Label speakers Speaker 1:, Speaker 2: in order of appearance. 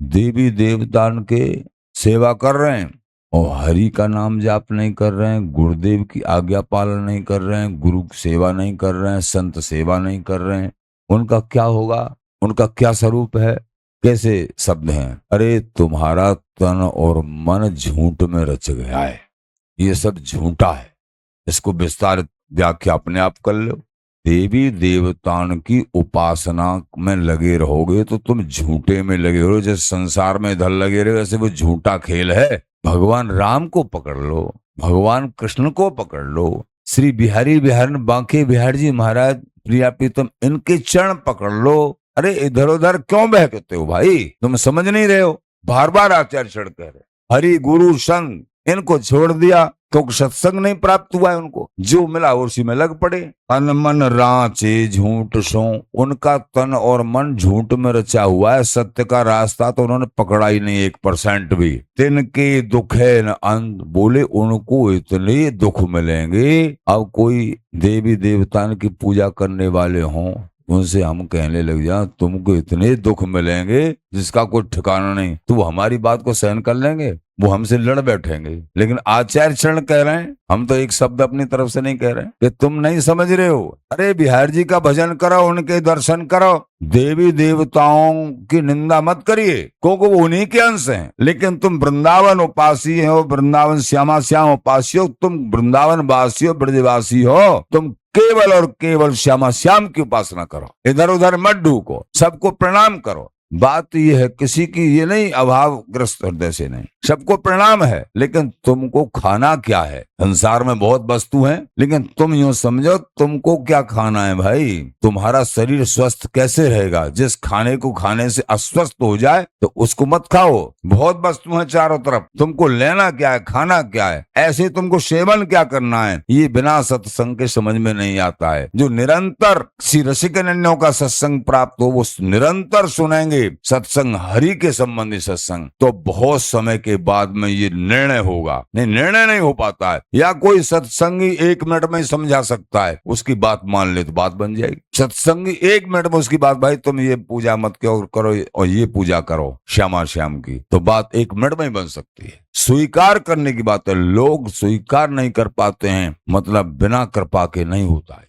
Speaker 1: देवी देवतान के सेवा कर रहे हैं और हरि का नाम जाप नहीं कर रहे हैं, गुरुदेव की आज्ञा पालन नहीं कर रहे हैं, गुरु की सेवा नहीं कर रहे हैं, संत सेवा नहीं कर रहे हैं, उनका क्या होगा? उनका क्या स्वरूप है? कैसे शब्द हैं? अरे तुम्हारा तन और मन झूठ में रच गया है, ये सब झूठा है। इसको विस्तारित व्याख्या अपने आप कर लो। देवी देवताओं की उपासना में लगे रहोगे तो तुम झूठे में लगे रहो। जैसे संसार में इधर लगे रहे वैसे वो झूठा खेल है। भगवान राम को पकड़ लो, भगवान कृष्ण को पकड़ लो, श्री बिहारी बिहार बांके बिहार जी महाराज प्रिया प्रीतम इनके चरण पकड़ लो। अरे इधर उधर क्यों बहकते हो भाई? तुम समझ नहीं रहे हो? बार बार आचार्य चढ़ कह रहे हरि गुरु संग, इनको छोड़ दिया क्योंकि सत्संग नहीं प्राप्त हुआ है उनको, जो मिला उसी में लग पड़े। तन मन रांचे झूठ सो, उनका तन और मन झूठ में रचा हुआ है। सत्य का रास्ता तो उन्होंने पकड़ा ही नहीं 1% भी। तिनके दुख है न अंत, बोले उनको इतने दुख मिलेंगे। अब कोई देवी देवता की पूजा करने वाले हों, उनसे हम कहने लग जा तुमको इतने दुख मिलेंगे जिसका कोई ठिकाना नहीं, तो हमारी बात को सहन कर लेंगे? वो हमसे लड़ बैठेंगे। लेकिन आचार्य चरण कह रहे हैं, हम तो एक शब्द अपनी तरफ से नहीं कह रहे कि तुम नहीं समझ रहे हो। अरे बिहार जी का भजन करो, उनके दर्शन करो, देवी देवताओं की निंदा मत करिए क्योंकि वो उन्हीं के अंश हैं। लेकिन तुम वृंदावन उपासी हो, वृंदावन श्यामा श्याम उपासी हो, तुम वृंदावन वासी हो, ब्रजवासी हो, तुम केवल और केवल श्यामा श्याम की उपासना करो, इधर उधर मत ढूको, सबको प्रणाम करो। बात यह है किसी की ये नहीं अभावग्रस्त हृदय से नहीं, सबको प्रणाम है। लेकिन तुमको खाना क्या है? संसार में बहुत वस्तु हैं, लेकिन तुम यूं समझो तुमको क्या खाना है भाई? तुम्हारा शरीर स्वस्थ कैसे रहेगा? जिस खाने को खाने से अस्वस्थ हो जाए तो उसको मत खाओ। बहुत वस्तु है चारों तरफ, तुमको लेना क्या है, खाना क्या है, ऐसे तुमको सेवन क्या करना है, ये बिना सत्संग के समझ में नहीं आता है। जो निरंतर श्री रसिकनन्यों का सत्संग प्राप्त हो वो निरंतर सुनेंगे सत्संग, हरि के संबंधी सत्संग, तो बहुत समय के बाद में ये निर्णय होगा। नहीं, निर्णय नहीं हो पाता है, या कोई सत्संगी 1 मिनट में समझा सकता है, उसकी बात मान ले तो बात बन जाएगी। सत्संगी 1 मिनट में उसकी बात, भाई तुम ये पूजा मत करो और ये पूजा करो श्यामा श्याम की, तो बात 1 मिनट में ही बन सकती है। स्वीकार करने की बात है, लोग स्वीकार नहीं कर पाते हैं, मतलब बिना कृपा के नहीं होता है।